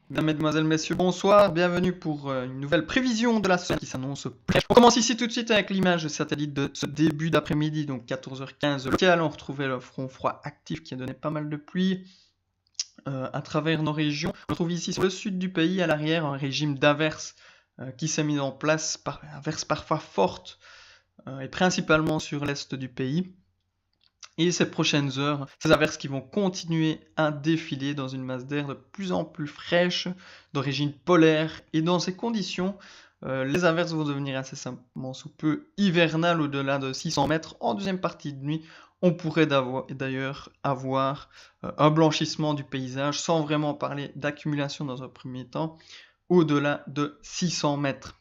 Mesdames, Mesdemoiselles, Messieurs, bonsoir, bienvenue pour une nouvelle prévision de la semaine qui s'annonce. On commence ici tout de suite avec l'image de satellite de ce début d'après-midi, donc 14h15 local. On retrouvait le front froid actif qui a donné pas mal de pluie à travers nos régions. On retrouve ici sur le sud du pays, à l'arrière, un régime d'averses qui s'est mis en place, averses parfois fortes et principalement sur l'est du pays. Et ces prochaines heures, ces averses qui vont continuer à défiler dans une masse d'air de plus en plus fraîche, d'origine polaire. Et dans ces conditions, les averses vont devenir incessamment sous peu hivernales au-delà de 600 mètres. En deuxième partie de nuit, on pourrait d'ailleurs avoir un blanchissement du paysage, sans vraiment parler d'accumulation dans un premier temps, au-delà de 600 mètres.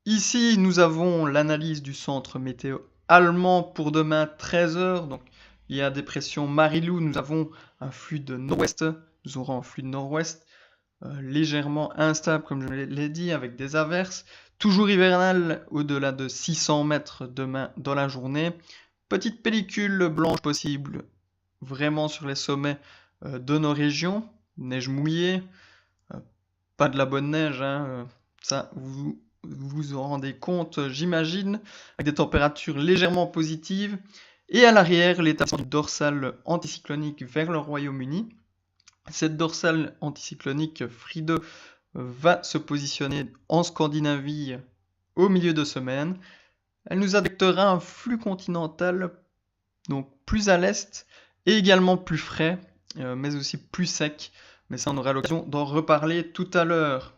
Ici, nous avons l'analyse du centre météo allemand pour demain 13h. Donc, il y a dépression Marilou, nous avons un flux de nord-ouest, nous aurons un flux de nord-ouest légèrement instable, comme je l'ai dit, avec des averses. Toujours hivernal, au-delà de 600 mètres demain dans la journée. Petite pellicule blanche possible, vraiment sur les sommets de nos régions. Neige mouillée, pas de la bonne neige, hein, ça vous vous en rendez compte, j'imagine, avec des températures légèrement positives. Et à l'arrière, l'établissement du dorsal anticyclonique vers le Royaume-Uni. Cette dorsale anticyclonique Friede va se positionner en Scandinavie au milieu de semaine. Elle nous affectera un flux continental, donc plus à l'est, et également plus frais, mais aussi plus sec. Mais ça, on aura l'occasion d'en reparler tout à l'heure.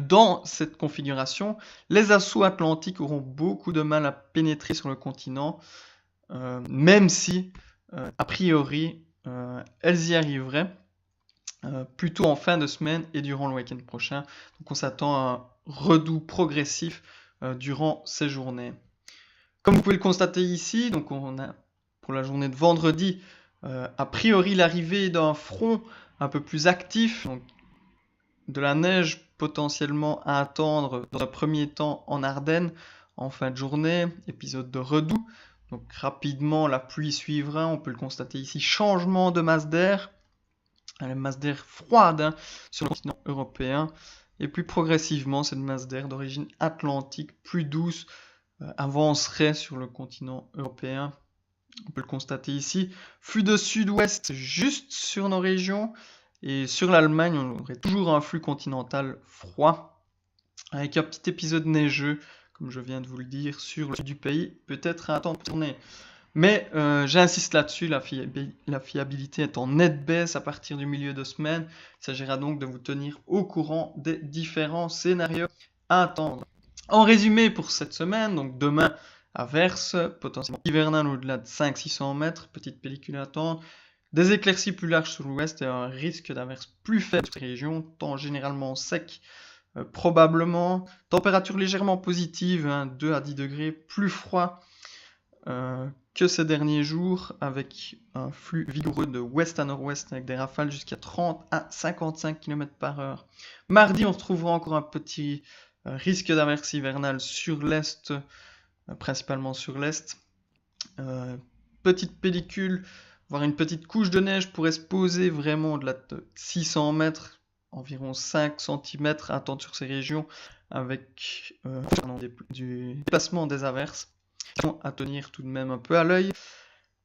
Dans cette configuration, les assauts atlantiques auront beaucoup de mal à pénétrer sur le continent, même si, a priori, elles y arriveraient plutôt en fin de semaine et durant le week-end prochain. Donc on s'attend à un redout progressif durant ces journées. Comme vous pouvez le constater ici, donc on a pour la journée de vendredi, a priori l'arrivée d'un front un peu plus actif, donc de la neige potentiellement à attendre dans un premier temps en Ardennes en fin de journée, épisode de redout. Donc rapidement la pluie suivra, on peut le constater ici, changement de masse d'air, la masse d'air froide sur le continent européen, et plus progressivement cette masse d'air d'origine atlantique plus douce avancerait sur le continent européen. On peut le constater ici, flux de sud-ouest juste sur nos régions. Et sur l'Allemagne, on aurait toujours un flux continental froid, avec un petit épisode neigeux, comme je viens de vous le dire, sur le sud du pays, peut-être un temps de tourner. Mais j'insiste là-dessus, la fiabilité est en nette baisse à partir du milieu de semaine. Il s'agira donc de vous tenir au courant des différents scénarios à attendre. En résumé pour cette semaine, donc demain, averse, potentiellement hivernal au-delà de 500-600 mètres, petite pellicule à attendre. Des éclaircies plus larges sur l'ouest et un risque d'averse plus faible sur ces régions, temps généralement sec, probablement. Température légèrement positive, 2 à 10 degrés, plus froid que ces derniers jours, avec un flux vigoureux de ouest à nord-ouest, avec des rafales jusqu'à 30 à 55 km/h. Mardi, on retrouvera encore un petit risque d'averse hivernale sur l'est, principalement sur l'est. Petite pellicule, voire une petite couche de neige pourrait se poser vraiment au-delà de 600 mètres, environ 5 cm à attendre sur ces régions, avec du déplacement des averses à tenir tout de même un peu à l'œil.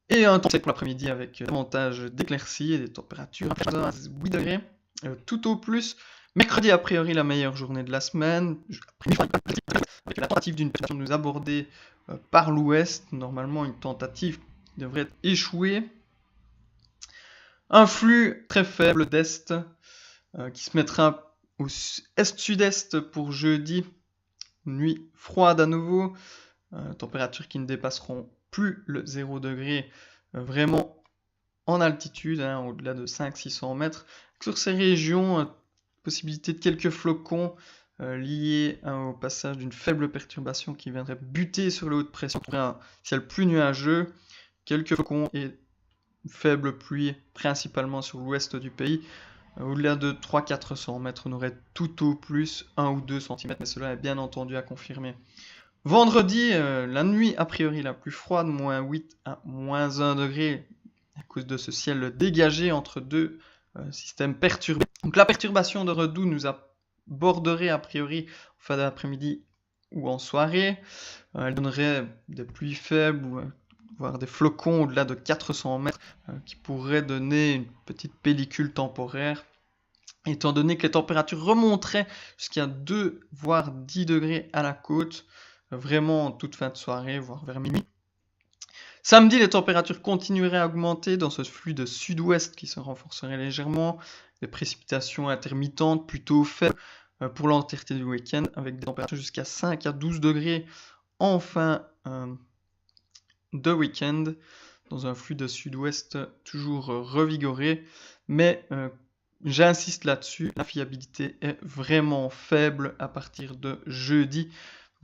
Et un temps sec pour l'après-midi avec davantage d'éclaircies et des températures à 8 degrés, tout au plus. Mercredi, a priori, la meilleure journée de la semaine, avec la tentative d'une pénétration de nous aborder par l'ouest. Normalement, une tentative devrait échouer. Un flux très faible d'est qui se mettra au est-sud-est pour jeudi. Nuit froide à nouveau, températures qui ne dépasseront plus le 0 degré, vraiment en altitude, au-delà de 500-600 mètres. Sur ces régions, possibilité de quelques flocons liés au passage d'une faible perturbation qui viendrait buter sur le haut de pression. Un ciel plus nuageux, quelques flocons et une faible pluie principalement sur l'ouest du pays. Au-delà de 300-400 mètres, on aurait tout au plus 1 ou 2 cm, mais cela est bien entendu à confirmer. Vendredi, la nuit a priori la plus froide, moins 8 à moins 1 degré, à cause de ce ciel dégagé entre deux système perturbé. Donc la perturbation de Redoux nous aborderait a priori en fin d'après-midi ou en soirée. Elle donnerait des pluies faibles ou voire des flocons au-delà de 400 mètres qui pourraient donner une petite pellicule temporaire. Étant donné que les températures remonteraient jusqu'à 2 voire 10 degrés à la côte, vraiment en toute fin de soirée, voire vers minuit. Samedi, les températures continueraient à augmenter dans ce flux de sud-ouest qui se renforcerait légèrement. Des précipitations intermittentes plutôt faibles pour l'entièreté du week-end, avec des températures jusqu'à 5 à 12 degrés en fin de week-end, dans un flux de sud-ouest toujours revigoré. Mais j'insiste là-dessus, la fiabilité est vraiment faible à partir de jeudi.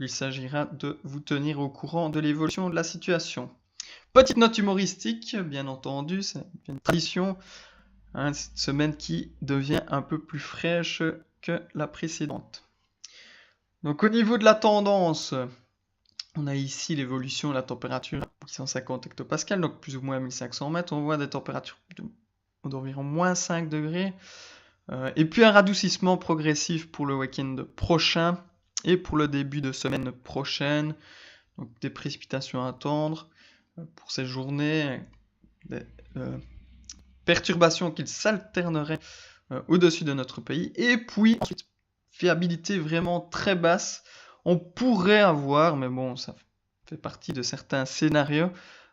Il s'agira de vous tenir au courant de l'évolution de la situation. Petite note humoristique, bien entendu, c'est une tradition. Cette semaine qui devient un peu plus fraîche que la précédente. Donc au niveau de la tendance, on a ici l'évolution de la température 850 hectopascales, donc plus ou moins 1500 mètres. On voit des températures d'environ moins 5 degrés. Et puis un radoucissement progressif pour le week-end prochain et pour le début de semaine prochaine. Donc des précipitations à attendre pour ces journées. Des perturbations qui s'alterneraient au-dessus de notre pays. Et puis ensuite, fiabilité vraiment très basse. On pourrait avoir, mais bon, ça fait partie de certains scénarios,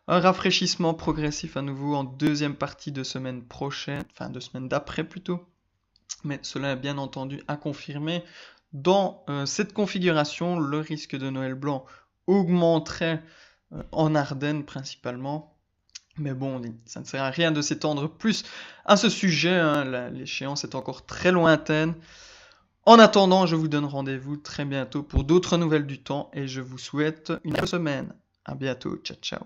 un rafraîchissement progressif à nouveau en deuxième partie de semaine prochaine, enfin de semaine d'après plutôt. Mais cela est bien entendu à confirmer. Dans cette configuration, le risque de Noël blanc augmenterait en Ardennes principalement. Mais bon, ça ne sert à rien de s'étendre plus à ce sujet, hein. L'échéance est encore très lointaine. En attendant, je vous donne rendez-vous très bientôt pour d'autres nouvelles du temps et je vous souhaite une bonne semaine. À bientôt, ciao ciao.